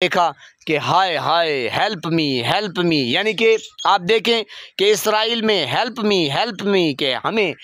देखा कि हाय हाय help me, यानी कि आप देखें कि इसराइल में हेल्प मी के हमें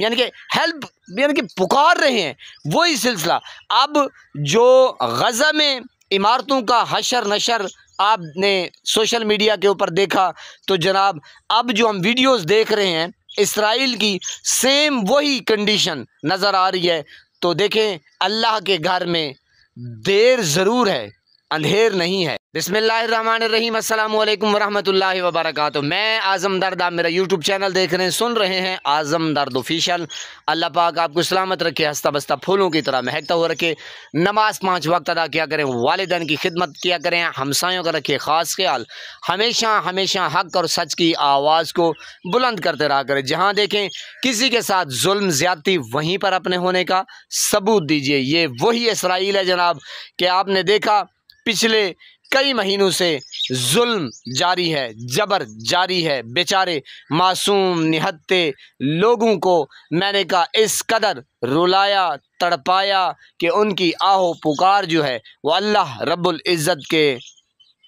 यानी कि हेल्प यानी कि पुकार रहे हैं। वही सिलसिला अब जो गज़ा में इमारतों का हशर नशर आपने सोशल मीडिया के ऊपर देखा, तो जनाब अब जो हम वीडियोस देख रहे हैं इसराइल की, सेम वही कंडीशन नज़र आ रही है। तो देखें, अल्लाह के घर में देर ज़रूर है, अंधेर नहीं है। बिस्मिल्लाहिर्रहमानिर्रहीम, अस्सलामु अलैकुम वरहमतुल्लाहि वबरकातुहू। मैं आज़म दर्द, आप मेरा यूट्यूब चैनल देख रहे हैं, सुन रहे हैं आज़म दर्द ऑफिशियल। अल्लाह पाक आपको सलामत रखे, हंसता बसता फूलों की तरह महकता हुआ रखे। नमाज 5 वक्त अदा किया करें, वालिदैन की खिदमत किया करें, हमसायों का रखे ख़ास ख्याल। हमेशा हमेशा हक़ और सच की आवाज़ को बुलंद करते रहा करें। जहाँ देखें किसी के साथ जुल्म ज़्यादती, वहीं पर अपने होने का सबूत दीजिए। ये वही इसराइल है जनाब कि आपने देखा पिछले कई महीनों से जुल्म जारी है, जबर जारी है। बेचारे मासूम निहत्ते लोगों को मैंने कहा इस कदर रुलाया तड़पाया कि उनकी आहो पुकार जो है वो अल्लाह रब्बुल इज़्ज़त के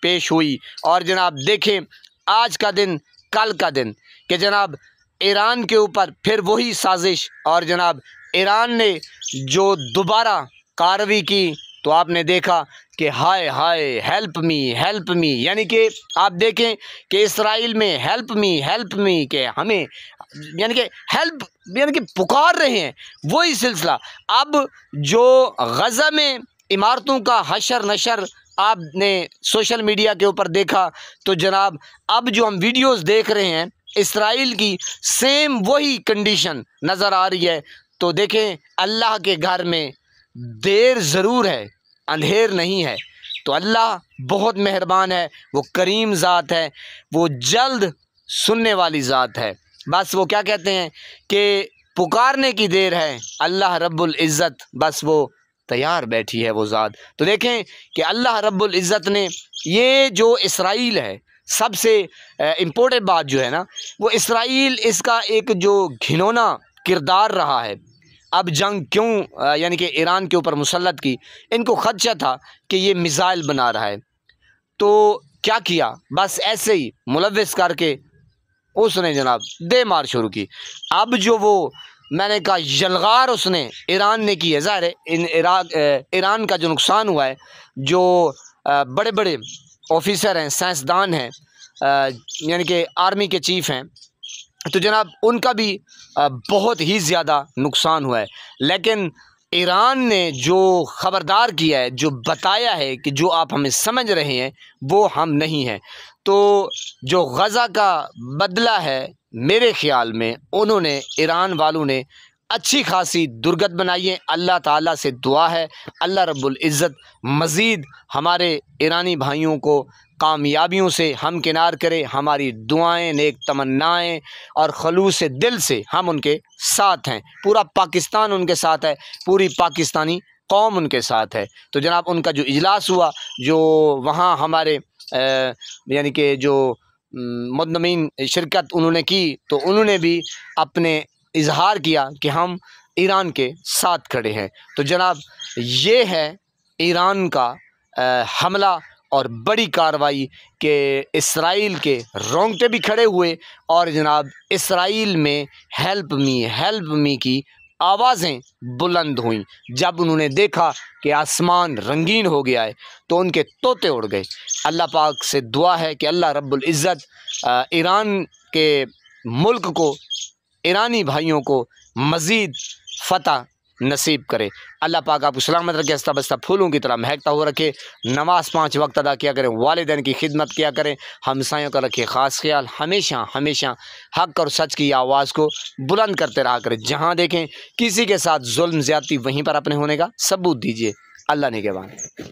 पेश हुई। और जनाब देखें आज का दिन, कल का दिन कि जनाब ईरान के ऊपर फिर वही साजिश, और जनाब ईरान ने जो दोबारा कार्रवाई की, तो आपने देखा कि हाय हाय हेल्प मी, यानी कि आप देखें कि इसराइल में हेल्प मी के हमें यानी कि हेल्प यानी कि पुकार रहे हैं। वही सिलसिला अब जो गज़ा में इमारतों का हशर नशर आपने सोशल मीडिया के ऊपर देखा, तो जनाब अब जो हम वीडियोस देख रहे हैं इसराइल की, सेम वही कंडीशन नज़र आ रही है। तो देखें, अल्लाह के घर में देर ज़रूर है, अंधेर नहीं है। तो अल्लाह बहुत मेहरबान है, वो करीम ज़ात है, वो जल्द सुनने वाली ज़ात है। बस वो क्या कहते हैं कि पुकारने की देर है, अल्लाह रब्बुल इज़्ज़त बस वो तैयार बैठी है वो ज़ात। तो देखें कि अल्लाह रब्बुल इज़्ज़त ने ये जो इसराइल है, सबसे इम्पोर्टेंट बात जो है ना, वो इसराइल इसका एक जो घिनौना किरदार रहा है। अब जंग क्यों यानी कि ईरान के ऊपर मुसल्लत की, इनको खदशा था कि ये मिसाइल बना रहा है। तो क्या किया, बस ऐसे ही मुलव्विस करके उसने जनाब दे मार शुरू की। अब जो वो मैंने कहा यलगार उसने ईरान ने की है, ज़ाहिर है ईरान का जो नुकसान हुआ है, जो बड़े बड़े ऑफिसर हैं, साइंसदान हैं, यानी कि आर्मी के चीफ हैं, तो जनाब उनका भी बहुत ही ज़्यादा नुकसान हुआ है। लेकिन ईरान ने जो ख़बरदार किया है, जो बताया है कि जो आप हमें समझ रहे हैं वो हम नहीं हैं। तो जो गज़ा का बदला है, मेरे ख़्याल में उन्होंने ईरान वालों ने अच्छी खासी दुर्गत बनाई है। अल्लाह ताला से दुआ है अल्लाह रब्बुल इज़्ज़त मज़ीद हमारे ईरानी भाइयों को कामयाबियों से हमकिनार करे। हमारी दुआएं, नेक तमन्नाएं और खलूस दिल से हम उनके साथ हैं। पूरा पाकिस्तान उनके साथ है, पूरी पाकिस्तानी कौम उनके साथ है। तो जनाब उनका जो इजलास हुआ, जो वहाँ हमारे यानी कि जो मुद्दमीन शिरकत उन्होंने की, तो उन्होंने भी अपने इजहार किया कि हम ईरान के साथ खड़े हैं। तो जनाब ये है ईरान का हमला और बड़ी कार्रवाई के इसराइल के रोंगटे भी खड़े हुए, और जनाब इसराइल में हेल्प मी की आवाज़ें बुलंद हुईं। जब उन्होंने देखा कि आसमान रंगीन हो गया है, तो उनके तोते उड़ गए। अल्लाह पाक से दुआ है कि अल्लाह रब्बुल इज़्ज़त ईरान के मुल्क को, ईरानी भाइयों को मज़ीद फ़तह नसीब करे। अल्लाह पाक आपको सलामत रखे, हंसता बसता फूलों की तरह महकता हुआ रखे। नमाज 5 वक्त अदा किया करें, वालिदैन की खिदमत किया करें, हमसायों का रखे ख़ास ख्याल। हमेशा हमेशा हक़ और सच की आवाज़ को बुलंद करते रहा करें। जहाँ देखें किसी के साथ जुल्म ज़्यादती, वहीं पर अपने होने का सबूत दीजिए। अल्लाह निगहबान।